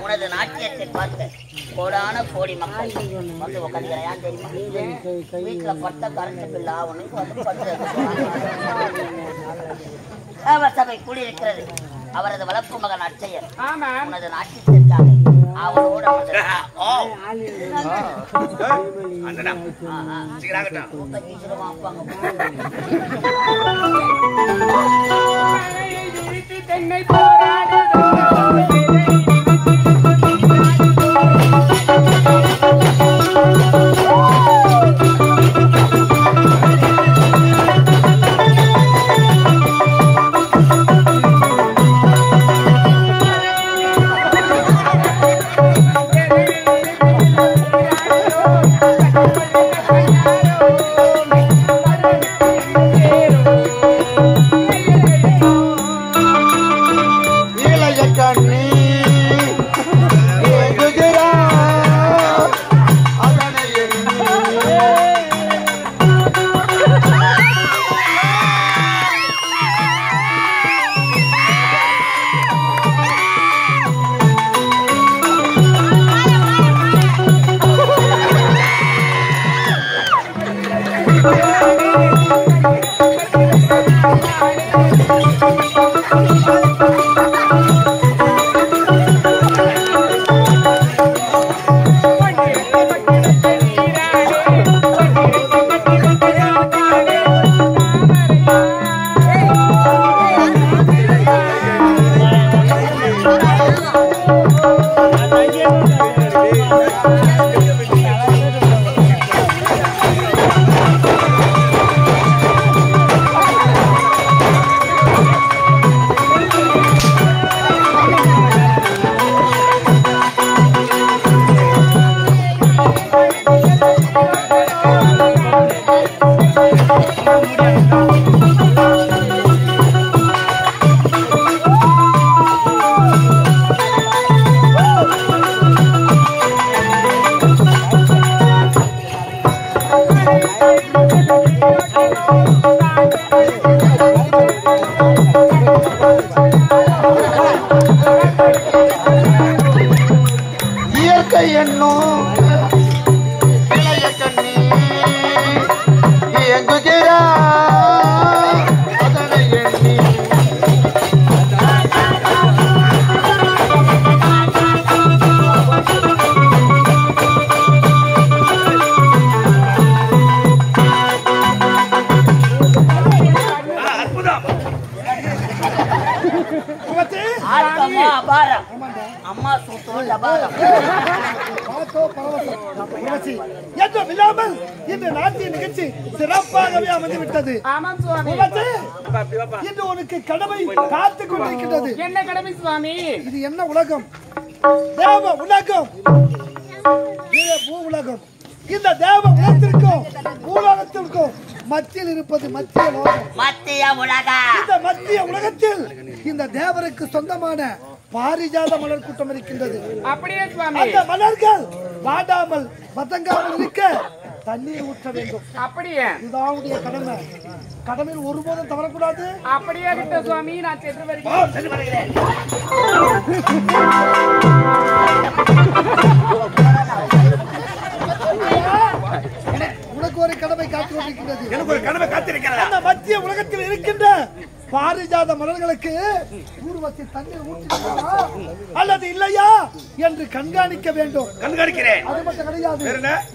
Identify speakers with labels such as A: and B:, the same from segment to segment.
A: உனது நாட்டியத்தை பார்த்து கோடான கோடி மக்கள் வந்து உட்காந்துக்கிறான் தெரியுமா? வீட்டுல பட்ட கரண்ட் பில் ஆகணும் சபை கூடியிருக்கிறது. அவரது வளர்ப்பு மகன் அச்சையர் உனது நாட்டியத்திற்காக அவரோட தென்னை மத்தியில் இருப்பது மத்திய உலகத்தில் இந்த தேவருக்கு சொந்தமான பாரிஜாத மலர் கூட்டம் இருக்கின்றது. அப்படியே சுவாமி, அந்த மலர்கள் வாடாமல் பதங்காமல் இருக்க தண்ணீர் ஊற்ற வேண்டும். அப்படியே இதுதாவுடைய கடமை. கடமையில் ஒருபோதும் தவறக்கூடாது. அப்படியே கிட்ட சுவாமி, நான் சென்று வருகிறேன். உனக்கு ஒரு கடமை காத்து கொண்டிருக்கிறது. எனக்கு ஒரு கடமை காத்திருக்கிறது. அந்த மத்திய உலகத்தில் இருக்கின்ற பாரிஜாத மலர்களுக்கு ஊர்வசி தண்ணீர் ஊற்றுகிறதா அல்லது இல்லையா என்று கண்காணிக்க வேண்டும். கண்காணிக்கிறேன். அது மட்டும் கிடையாது,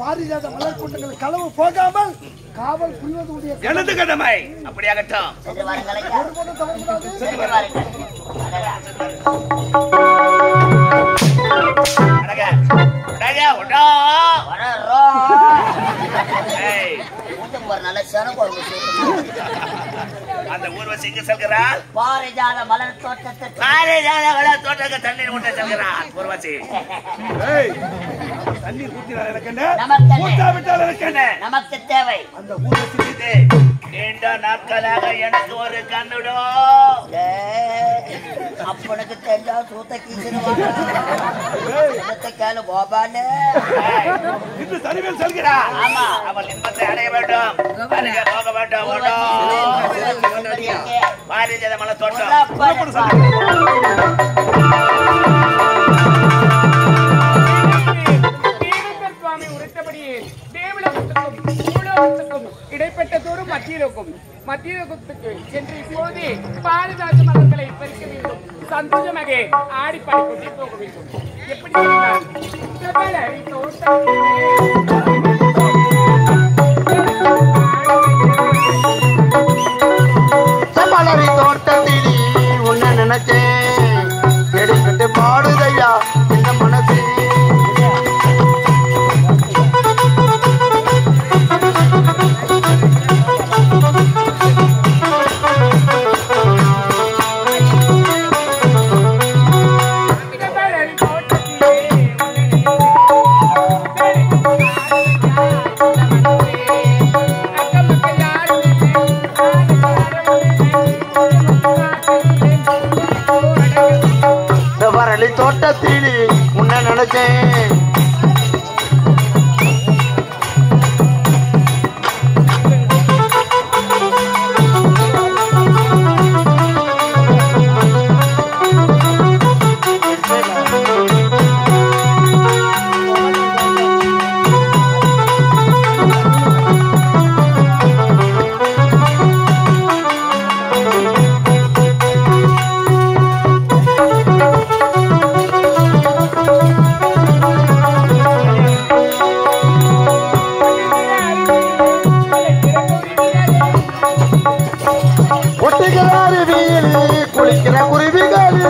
A: பாரிஜாத மலர் கூட்டங்கள் களவு போகாமல் காவல் புரிவதுடைய எனது கடமை. அப்படியாகட்டும். ஒருபோதும் தவறக்கூடாது. அந்த ஊர்வசி எங்க செல்கிறார்? பாரிஜாத மலர் தோட்டத்துக்கு தண்ணீர் ஊட்ட செல்கிறார். ஊர்வசி தண்ணீர் ஊற்றினால் எனக்கு நமக்கு தேவை. அந்த ஊர்வசி மீது நீண்ட நாட்களாக எனக்கு ஒரு கண்ணுடோ அப்பனுக்கு தெரிஞ்சா சூத்த கீச்சிருவாங்க. கேளு கோபாலு இன்று தனிமையில் செல்கிறார். ஆமா, அவள் இன்பத்தை அடைய வேண்டும், போக வேண்டும். பாரிஜாத மலர் தோட்டம்
B: சந்தோஷமாக ஆடி பாடி போக வேண்டும். எப்படி சொன்னார்?
C: செம்மலரி தோட்டத்திலே உன்னை நினைச்சேன், கேட்டுக்கிட்டு பாடுதையா இந்த மனசு. செவ்வரளி தோட்டத்திலே உன்னை நினைச்சேன், ஒட்டிக்கிற அருவியில் குளிக்கிற குருவிகள்,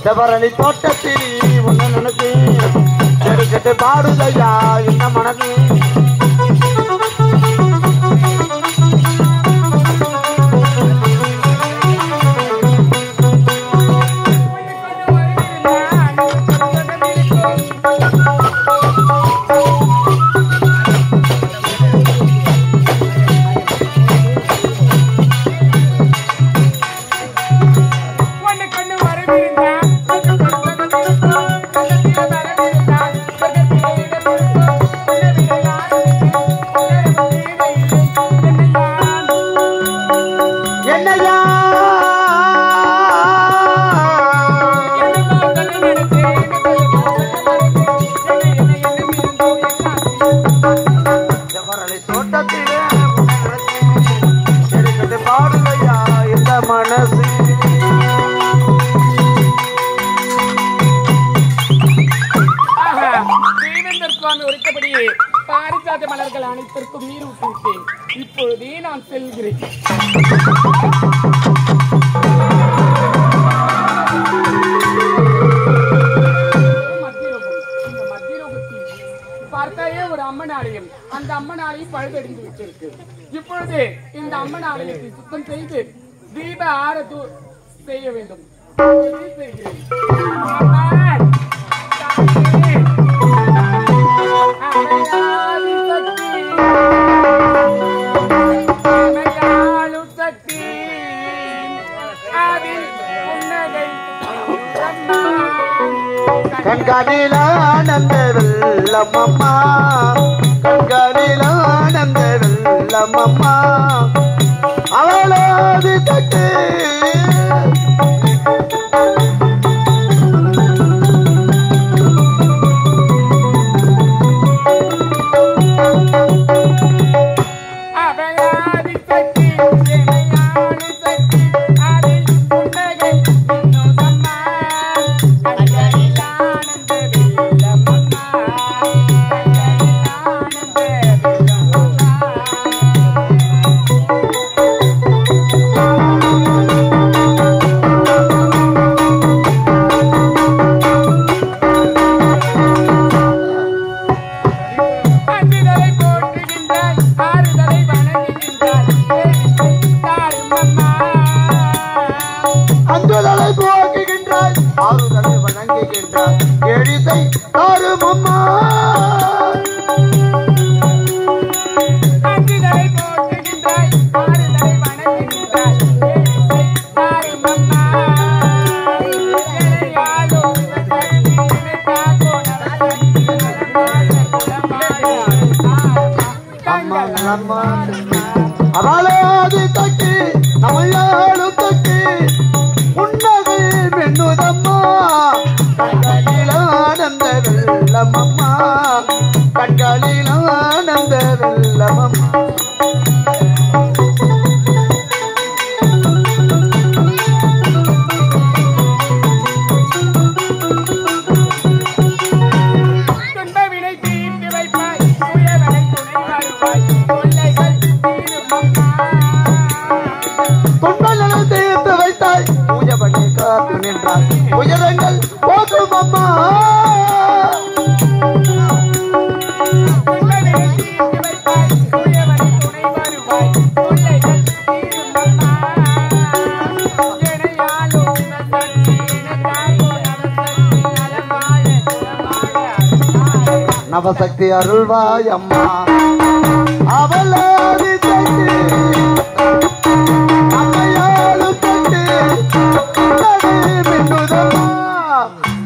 C: செவ்வரளி தோட்டத்திலே உன்னை நினைச்சேன், கேட்டுக்கிட்டு பாடுதையா இந்த மனசு. என்னையா செவ்வரளி தோட்டத்திலே உன்னை நினைச்சேன், கேட்டுக்கிட்டு பாடுதையா இந்த மனசு.
B: தேவேந்தர் சுவாமி உரைத்தபடி பாரிஜாத மலர்கள் அனைத்திற்கும் நீர் ஊட்டிவிட்டேன். இப்பொழுதே நான் செல்கிறேன். பார்த்தாயே ஒரு அம்மன் ஆலயம், அந்த அம்மன் ஆலயம் பழுதடைந்து விட்டிருக்கு. இப்பொழுது இந்த அம்மன் ஆலயத்தை சுத்தம் செய்து தீப ஆரத்து செய்ய வேண்டும். செய்கிறேன்.
C: கண்காணில ஆனந்த வெள்ளமம்மா, கண்காணில ஆனந்த வெள்ளமம்மா, அவளாதி தட்டு அவளாது கட்டி நம்மையாளும் கட்டி புன்னகை மென்னுதம்மா கண்களில் ஆனந்த வெள்ளமம்மா கண்களில் ஆனந்த வெள்ளமம்மா உயரங்கள் போதும் அம்மா நவசக்தி அருள்வாய் அம்மா அவளாதி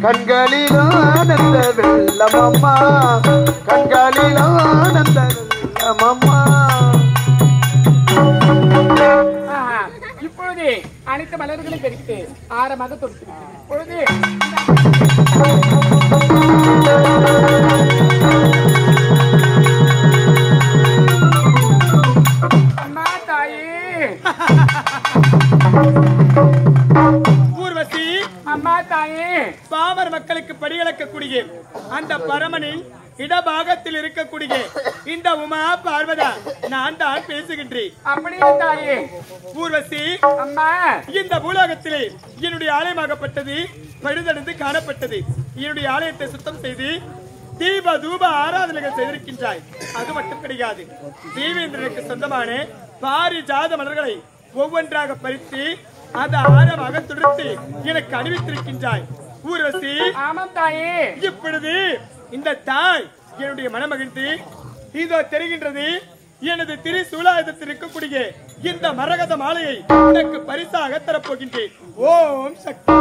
C: கண்களில் ஆனந்த வெள்ளமம்மா கண்களில் ஆனந்த வெள்ளமம்மா.
B: இப்பொழுது அனைத்து மலர்களையும் தெரிவித்து ஆரமாக தொடுத்திருக்கிறேன். இப்பொழுது அம்மா தாயே
D: ஊர்வசி
B: அம்மா தாயே
D: பாமர் மக்களுக்கு படியளக்கக்கூடிய அந்த பரமனின் இடபாகத்தில் இருக்கக்கூடிய இந்த உமா பார்வதா நான் தான் பேசுகின்றேன்.
B: அப்படியே தாயே.
D: ஊர்வசி
B: அம்மா
D: இந்த பூலோகத்திலே என்னுடைய ஆலயமாகப்பட்டது பழுதடைந்து காணப்பட்டது. என்னுடைய ஆலயத்தை சுத்தம் செய்து தீப தூப ஆராதனைகள் செய்திருக்கின்றாய். அது மட்டும் கிடையாது, தேவேந்திரனுக்கு சொந்தமான பாரிஜாத மலர்களை ஒவ்வொன்றாக பறித்து அதை ஆரமாக துடைத்து எனக்கு அணிவித்திருக்கின்றாய். ஊர்வசி
B: ஆமாம் தாயே.
D: இப்பொழுது இந்த தாய் என்னுடைய மனமகிழ்ந்து இதோ தெரிகின்றது எனது திரிசூலாயுதத்தில் இருக்கக்கூடிய இந்த மரகத மாலையை உனக்கு பரிசாக தரப்போகின்றேன். ஓம் சக்தி.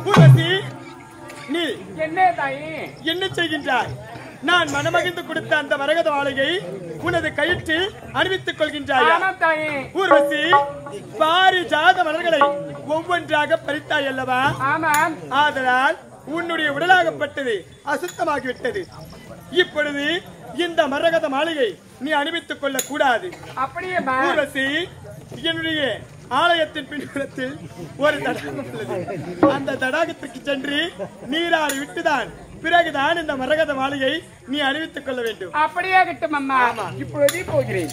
D: ஊர்வசி நீ என்ன செய்கின்றாய்? நான் மனமகிழ்ந்து கொடுத்த அந்த மரகத மாலையை உனது கயிற்றில் அணிவித்துக் கொள்கின்றாயா? ஊர்வசி பாரிஜாத மலர்களை ஒவ்வொன்றாக பறித்தாய் அல்லவா? ஆதலால் உன்னுடைய உடலாகப்பட்டது அசுத்தமாகிவிட்டது. இப்பொழுது இந்த மரகத மாலையை நீ அணிவித்துக் கொள்ள கூடாது. ஊர்வசி என்னுடைய ஆலயத்தின் பின்புறத்தில் ஒரு தடாகம் உள்ளது. அந்த தடாகத்திற்கு சென்று நீராடி விட்டுதான் பிறகுதான் இந்த மரகத மாலையை நீ அணிவித்துக் கொள்ள வேண்டும்.
B: அப்படியே கிட்டும் அம்மா. இப்பொழுதே போகிறேன்.